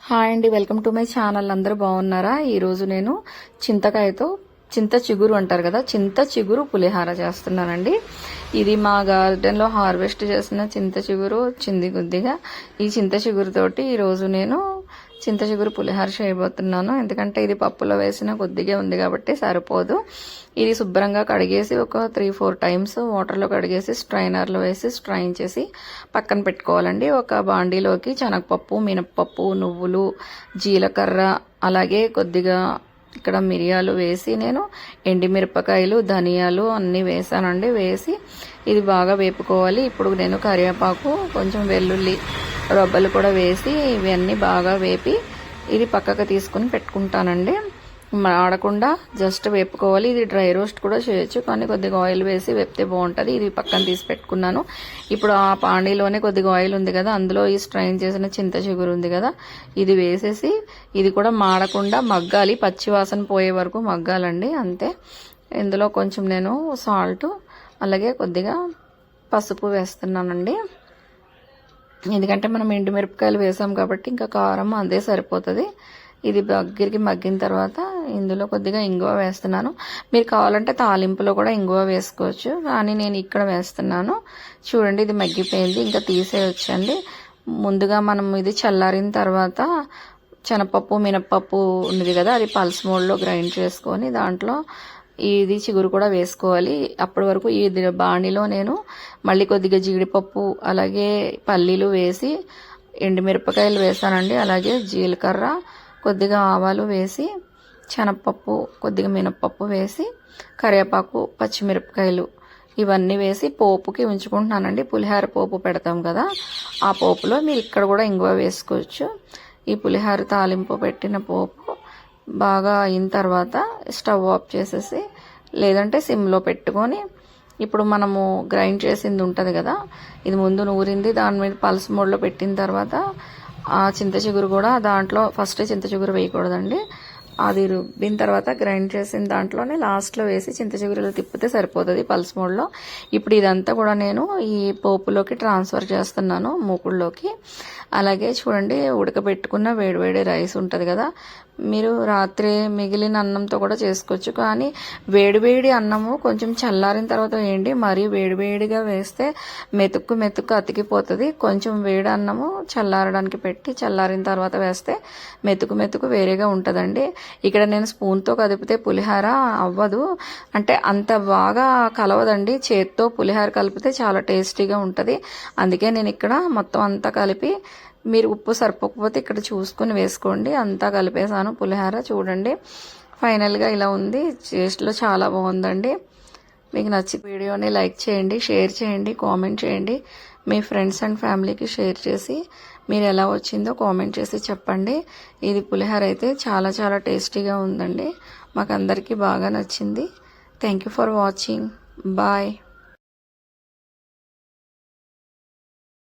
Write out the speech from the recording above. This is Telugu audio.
హాయ్ అండి, వెల్కమ్ టు మై ఛానల్. అందరూ బాగున్నారా? ఈరోజు నేను చింతకాయతో చింత చిగురు అంటారు కదా, చింత చిగురు పులిహార చేస్తున్నానండి. ఇది మా గార్డెన్లో హార్వెస్ట్ చేసిన చింత చిగురు చింది కొద్దిగా. ఈ చింత చిగురుతోటి ఈరోజు నేను చింత చిగురు పులిహార చేయబోతున్నాను. ఎందుకంటే ఇది పప్పులో వేసిన కొద్దిగా ఉంది కాబట్టి సరిపోదు. ఇది శుభ్రంగా కడిగేసి ఒక 3-4 టైమ్స్ వాటర్లో కడిగేసి స్ట్రైనర్లో వేసి స్ట్రైన్ చేసి పక్కన పెట్టుకోవాలండి. ఒక బాండీలోకి శనగపప్పు, మినప్పప్పు, నువ్వులు, జీలకర్ర, అలాగే కొద్దిగా ఇక్కడ మిరియాలు వేసి నేను ఎండిమిరపకాయలు, ధనియాలు అన్నీ వేసానండి. వేసి ఇది బాగా వేపుకోవాలి. ఇప్పుడు నేను కరివేపాకు, కొంచెం వెల్లుల్లి రొబ్బలు కూడా వేసి ఇవన్నీ బాగా వేపి ఇది పక్కకు తీసుకుని పెట్టుకుంటానండి. మాడకుండా జస్ట్ వేపుకోవాలి. ఇది డ్రై రోస్ట్ కూడా చేయొచ్చు, కానీ కొద్దిగా ఆయిల్ వేసి వేపితే బాగుంటుంది. ఇది పక్కన తీసి పెట్టుకున్నాను. ఇప్పుడు ఆ పాండీలోనే కొద్దిగా ఆయిల్ ఉంది కదా, అందులో ఈ స్ట్రైన్ చేసిన చింత చిగురు ఉంది కదా, ఇది వేసేసి ఇది కూడా మాడకుండా మగ్గాలి. పచ్చి వాసన పోయే వరకు మగ్గాలండి, అంతే. ఇందులో కొంచెం నేను సాల్ట్ అలాగే కొద్దిగా పసుపు వేస్తున్నానండి. ఎందుకంటే మనం ఎండుమిరపకాయలు వేసాం కాబట్టి ఇంకా కారం అదే సరిపోతుంది. ఇది దగ్గరికి మగ్గిన తర్వాత ఇందులో కొద్దిగా ఇంగువ వేస్తున్నాను. మీరు కావాలంటే తాలింపులో కూడా ఇంగువ వేసుకోవచ్చు, కానీ నేను ఇక్కడ వేస్తున్నాను. చూడండి, ఇది మగ్గిపోయింది, ఇంకా తీసేయొచ్చండి. ముందుగా మనం ఇది చల్లారిన తర్వాత శనగపప్పు, మినప్పప్పు ఉన్నది కదా, అది పల్స్ మోడ్లో గ్రైండ్ చేసుకొని దాంట్లో ఇది చిగురు కూడా వేసుకోవాలి. అప్పటి వరకు ఈ బాణీలో నేను మళ్ళీ కొద్దిగా జీడిపప్పు అలాగే పల్లీలు వేసి ఎండుమిరపకాయలు వేసానండి. అలాగే జీలకర్ర, కొద్దిగా ఆవాలు వేసి శనగపప్పు, కొద్దిగా మినప్పప్పు వేసి కరివేపాకు, పచ్చిమిరపకాయలు ఇవన్నీ వేసి పోపుకి ఉంచుకుంటున్నానండి. పులిహార పోపు పెడతాం కదా, ఆ పోపులో మీరు ఇక్కడ కూడా ఇంగువ వేసుకోవచ్చు. ఈ పులిహార తాలింపు పెట్టిన పోపు బాగా అయిన తర్వాత స్టవ్ ఆఫ్ చేసేసి లేదంటే సిమ్లో పెట్టుకొని ఇప్పుడు మనము గ్రైండ్ చేసింది ఉంటుంది కదా, ఇది ముందు నూరింది దాని మీద పల్స్ మోడ్లో పెట్టిన తర్వాత ఆ చింత చిగురు కూడా దాంట్లో ఫస్ట్ చింత చిగురు వేయకూడదండి. అది రుబ్బిన తర్వాత గ్రైండ్ చేసిన దాంట్లోనే లాస్ట్లో వేసి చింత చిగురులో తిప్పితే సరిపోతుంది పల్స్ మోడ్లో. ఇప్పుడు ఇదంతా కూడా నేను ఈ పోపులోకి ట్రాన్స్ఫర్ చేస్తున్నాను, మూకుడులోకి. అలాగే చూడండి, ఉడకబెట్టుకున్న వేడివేడి రైస్ ఉంటుంది కదా, మీరు రాత్రి మిగిలిన అన్నంతో కూడా చేసుకోవచ్చు. కానీ వేడివేడి అన్నము కొంచెం చల్లారిన తర్వాత వేయండి. మరీ వేడివేడిగా వేస్తే మెతుక్కు అతికిపోతుంది. కొంచెం వేడి అన్నము చల్లారడానికి పెట్టి చల్లారిన తర్వాత వేస్తే మెతుకు వేరేగా ఉంటుందండి. ఇక్కడ నేను స్పూన్తో కదిపితే పులిహార అవ్వదు, అంటే అంత బాగా కలవదండి. చేత్తో పులిహార కలిపితే చాలా టేస్టీగా ఉంటుంది. అందుకే నేను ఇక్కడ మొత్తం అంతా కలిపి, మీరు ఉప్పు సరిపోకపోతే ఇక్కడ చూసుకుని వేసుకోండి. అంతా కలిపేసాను పులిహార. చూడండి, ఫైనల్గా ఇలా ఉంది. టేస్ట్లో చాలా బాగుందండి. మీకు నచ్చిన వీడియోని లైక్ చేయండి, షేర్ చేయండి, కామెంట్ చేయండి. మీ ఫ్రెండ్స్ అండ్ ఫ్యామిలీకి షేర్ చేసి మీరు ఎలా వచ్చిందో కామెంట్ చేసి చెప్పండి. ఇది పులిహార అయితే చాలా చాలా టేస్టీగా ఉందండి. మాకు అందరికీ బాగా నచ్చింది. Thank you for watching. Bye.